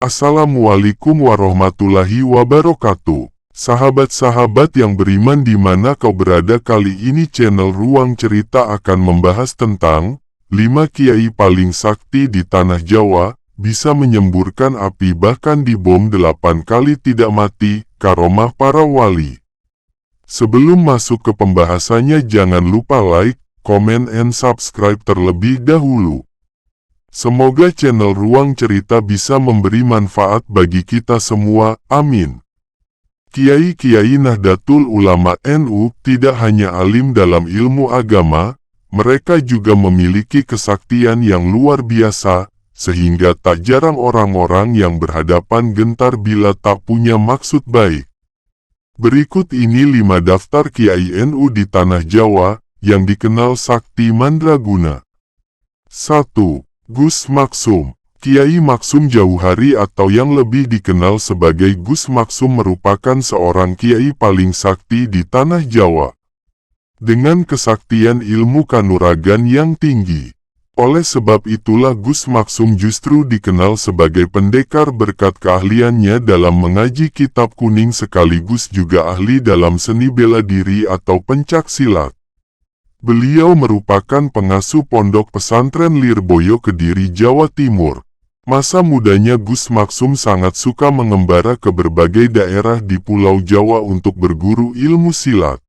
Assalamualaikum warahmatullahi wabarakatuh. Sahabat-sahabat yang beriman di mana kau berada, kali ini channel Ruang Cerita akan membahas tentang 5 kiai paling sakti di tanah Jawa, bisa menyemburkan api bahkan dibom 8 kali tidak mati, karomah para wali. Sebelum masuk ke pembahasannya, jangan lupa like, comment, and subscribe terlebih dahulu. Semoga channel Ruang Cerita bisa memberi manfaat bagi kita semua, amin. Kiai-kiai Nahdlatul Ulama NU tidak hanya alim dalam ilmu agama, mereka juga memiliki kesaktian yang luar biasa, sehingga tak jarang orang-orang yang berhadapan gentar bila tak punya maksud baik. Berikut ini 5 daftar Kiai NU di tanah Jawa, yang dikenal sakti mandraguna. 1. Gus Maksum. Kiai Maksum Jauhari atau yang lebih dikenal sebagai Gus Maksum merupakan seorang kiai paling sakti di tanah Jawa. Dengan kesaktian ilmu kanuragan yang tinggi. Oleh sebab itulah Gus Maksum justru dikenal sebagai pendekar berkat keahliannya dalam mengaji kitab kuning sekaligus juga ahli dalam seni bela diri atau pencak silat. Beliau merupakan pengasuh pondok pesantren Lirboyo Kediri, Jawa Timur. Masa mudanya Gus Maksum sangat suka mengembara ke berbagai daerah di Pulau Jawa untuk berguru ilmu silat.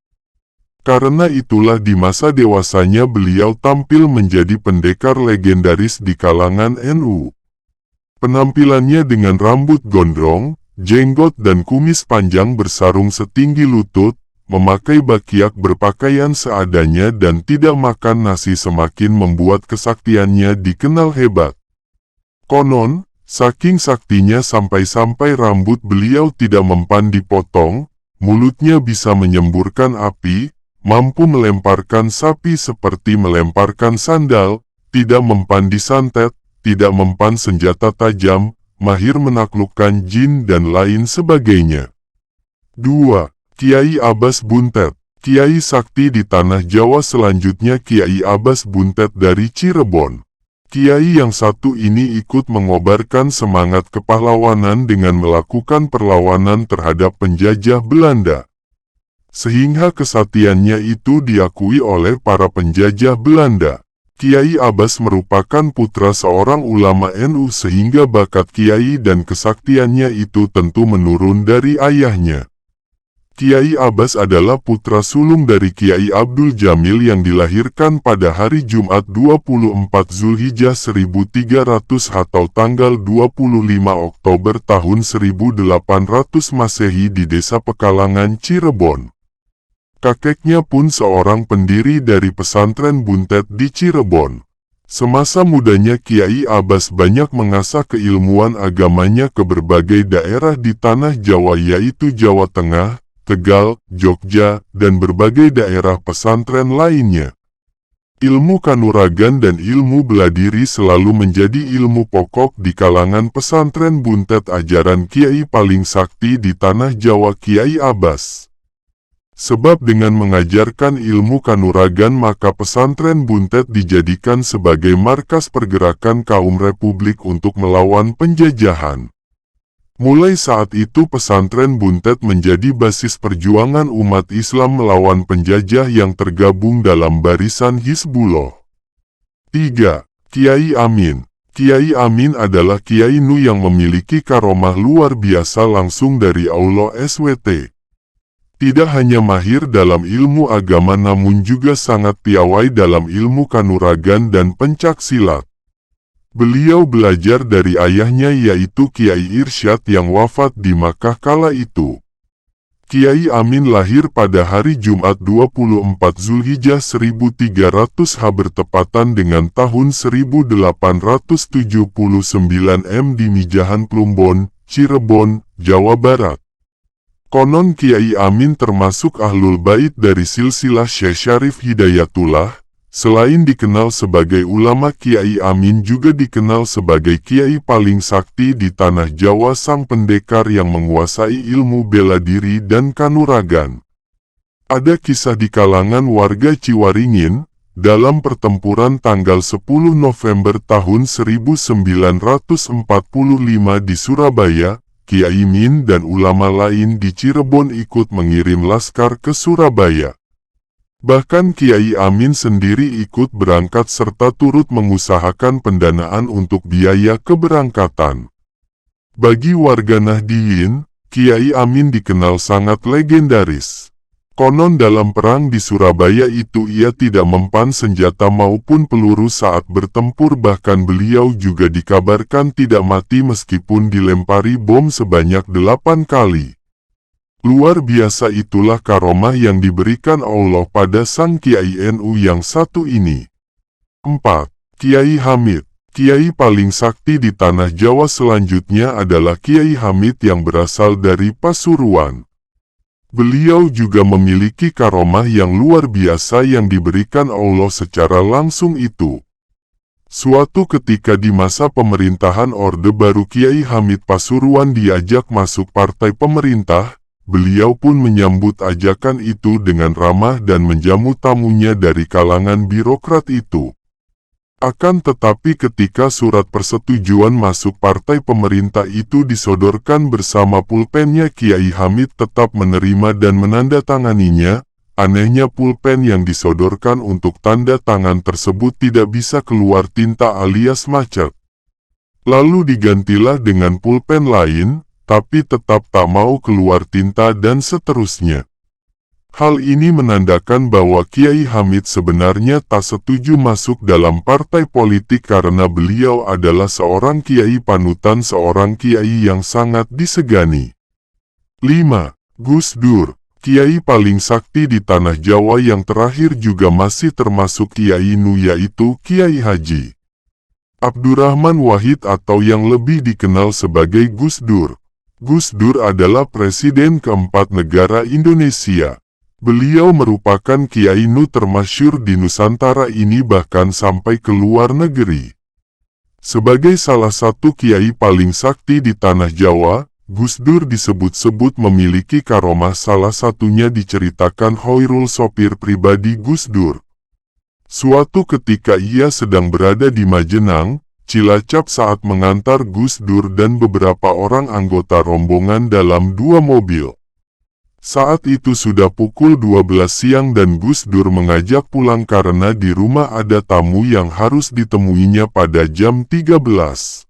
Karena itulah di masa dewasanya beliau tampil menjadi pendekar legendaris di kalangan NU. Penampilannya dengan rambut gondrong, jenggot dan kumis panjang bersarung setinggi lutut, memakai bakiak, berpakaian seadanya dan tidak makan nasi semakin membuat kesaktiannya dikenal hebat. Konon, saking saktinya sampai-sampai rambut beliau tidak mempan dipotong, mulutnya bisa menyemburkan api, mampu melemparkan sapi seperti melemparkan sandal, tidak mempan disantet, tidak mempan senjata tajam, mahir menaklukkan jin dan lain sebagainya. 2. Kiai Abbas Buntet. Kiai sakti di tanah Jawa selanjutnya Kiai Abbas Buntet dari Cirebon. Kiai yang satu ini ikut mengobarkan semangat kepahlawanan dengan melakukan perlawanan terhadap penjajah Belanda. Sehingga kesaktiannya itu diakui oleh para penjajah Belanda. Kiai Abbas merupakan putra seorang ulama NU sehingga bakat kiai dan kesaktiannya itu tentu menurun dari ayahnya. Kiai Abbas adalah putra sulung dari Kiai Abdul Jamil yang dilahirkan pada hari Jumat 24 Zulhijjah 1300 atau tanggal 25 Oktober tahun 1800 Masehi di Desa Pekalangan, Cirebon. Kakeknya pun seorang pendiri dari pesantren Buntet di Cirebon. Semasa mudanya Kiai Abbas banyak mengasah keilmuan agamanya ke berbagai daerah di tanah Jawa yaitu Jawa Tengah, Tegal, Jogja, dan berbagai daerah pesantren lainnya. Ilmu kanuragan dan ilmu bela diri selalu menjadi ilmu pokok di kalangan pesantren Buntet. Ajaran kiai paling sakti di tanah Jawa Kiai Abbas. Sebab dengan mengajarkan ilmu kanuragan maka pesantren Buntet dijadikan sebagai markas pergerakan kaum Republik untuk melawan penjajahan. Mulai saat itu pesantren Buntet menjadi basis perjuangan umat Islam melawan penjajah yang tergabung dalam barisan Hizbullah. 3. Kiai Amin. Kiai Amin adalah Kiai NU yang memiliki karomah luar biasa langsung dari Allah SWT. Tidak hanya mahir dalam ilmu agama namun juga sangat piawai dalam ilmu kanuragan dan pencak silat. Beliau belajar dari ayahnya yaitu Kiai Irsyad yang wafat di Makkah kala itu. Kiai Amin lahir pada hari Jumat 24 Zulhijjah 1300 bertepatan dengan tahun 1879 di Mijahan Plumbon, Cirebon, Jawa Barat. Konon Kiai Amin termasuk Ahlul Bait dari silsilah Syekh Syarif Hidayatullah, Selain dikenal sebagai ulama, Kiai Amin juga dikenal sebagai kiai paling sakti di tanah Jawa, sang pendekar yang menguasai ilmu bela diri dan kanuragan. Ada kisah di kalangan warga Ciwaringin, dalam pertempuran tanggal 10 November tahun 1945 di Surabaya, Kiai Min dan ulama lain di Cirebon ikut mengirim laskar ke Surabaya. Bahkan Kiai Amin sendiri ikut berangkat serta turut mengusahakan pendanaan untuk biaya keberangkatan. Bagi warga Nahdliyin, Kiai Amin dikenal sangat legendaris. Konon dalam perang di Surabaya itu ia tidak mempan senjata maupun peluru saat bertempur, bahkan beliau juga dikabarkan tidak mati meskipun dilempari bom sebanyak 8 kali. Luar biasa itulah karomah yang diberikan Allah pada sang Kiai NU yang satu ini. 4. Kiai Hamid. Kiai paling sakti di tanah Jawa selanjutnya adalah Kiai Hamid yang berasal dari Pasuruan. Beliau juga memiliki karomah yang luar biasa yang diberikan Allah secara langsung itu. Suatu ketika di masa pemerintahan Orde Baru, Kiai Hamid Pasuruan diajak masuk partai pemerintah. Beliau pun menyambut ajakan itu dengan ramah dan menjamu tamunya dari kalangan birokrat itu. Akan tetapi ketika surat persetujuan masuk partai pemerintah itu disodorkan bersama pulpennya, Kiai Hamid tetap menerima dan menandatanganinya. Anehnya pulpen yang disodorkan untuk tanda tangan tersebut tidak bisa keluar tinta alias macet. Lalu digantilah dengan pulpen lain, tapi tetap tak mau keluar tinta dan seterusnya. Hal ini menandakan bahwa Kiai Hamid sebenarnya tak setuju masuk dalam partai politik karena beliau adalah seorang kiai panutan, seorang kiai yang sangat disegani. 5. Gus Dur. Kiai paling sakti di tanah Jawa yang terakhir juga masih termasuk Kiai NU, yaitu Kiai Haji Abdurrahman Wahid atau yang lebih dikenal sebagai Gus Dur. Gus Dur adalah Presiden keempat negara Indonesia. Beliau merupakan Kiai NU termasyhur di Nusantara ini, bahkan sampai ke luar negeri. Sebagai salah satu Kiai paling sakti di tanah Jawa, Gus Dur disebut-sebut memiliki karomah, salah satunya diceritakan Hoirul, sopir pribadi Gus Dur. Suatu ketika ia sedang berada di Majenang, Cilacap saat mengantar Gus Dur dan beberapa orang anggota rombongan dalam 2 mobil. Saat itu sudah pukul 12 siang dan Gus Dur mengajak pulang karena di rumah ada tamu yang harus ditemuinya pada jam 13.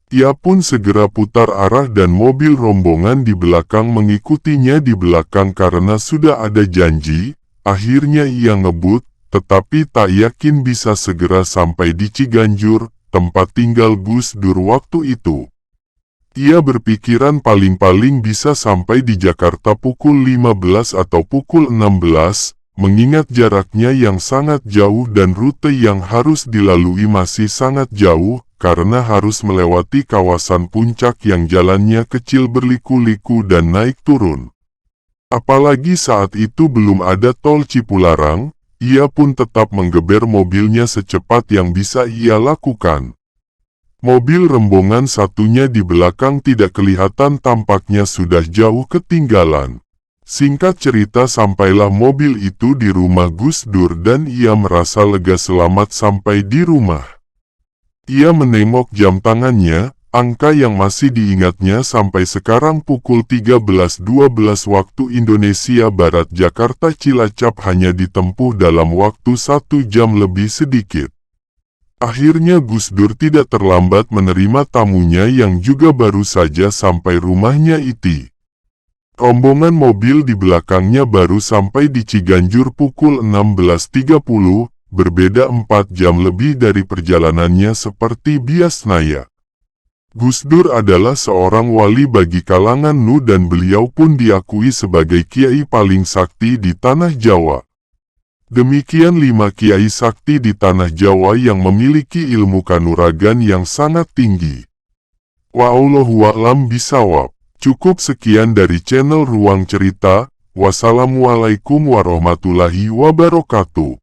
Ia pun segera putar arah dan mobil rombongan di belakang mengikutinya di belakang karena sudah ada janji. Akhirnya ia ngebut, tetapi tak yakin bisa segera sampai di Ciganjur, tempat tinggal Gus Dur waktu itu. Ia berpikiran paling-paling bisa sampai di Jakarta pukul 15 atau pukul 16, mengingat jaraknya yang sangat jauh dan rute yang harus dilalui masih sangat jauh, karena harus melewati kawasan puncak yang jalannya kecil berliku-liku dan naik turun. Apalagi saat itu belum ada tol Cipularang. Ia pun tetap menggeber mobilnya secepat yang bisa ia lakukan. Mobil rombongan satunya di belakang tidak kelihatan, tampaknya sudah jauh ketinggalan. Singkat cerita, sampailah mobil itu di rumah Gus Dur dan ia merasa lega selamat sampai di rumah. Ia menengok jam tangannya, angka yang masih diingatnya sampai sekarang pukul 13.12 waktu Indonesia Barat. Jakarta Cilacap hanya ditempuh dalam waktu 1 jam lebih sedikit. Akhirnya Gus Dur tidak terlambat menerima tamunya yang juga baru saja sampai rumahnya itu. Rombongan mobil di belakangnya baru sampai di Ciganjur pukul 16.30, berbeda 4 jam lebih dari perjalanannya seperti biasanya. Gus Dur adalah seorang wali bagi kalangan NU dan beliau pun diakui sebagai kiai paling sakti di tanah Jawa. Demikian 5 kiai sakti di tanah Jawa yang memiliki ilmu kanuragan yang sangat tinggi. Wallahu a'lam bishawab. Cukup sekian dari channel Ruang Cerita. Wassalamualaikum warahmatullahi wabarakatuh.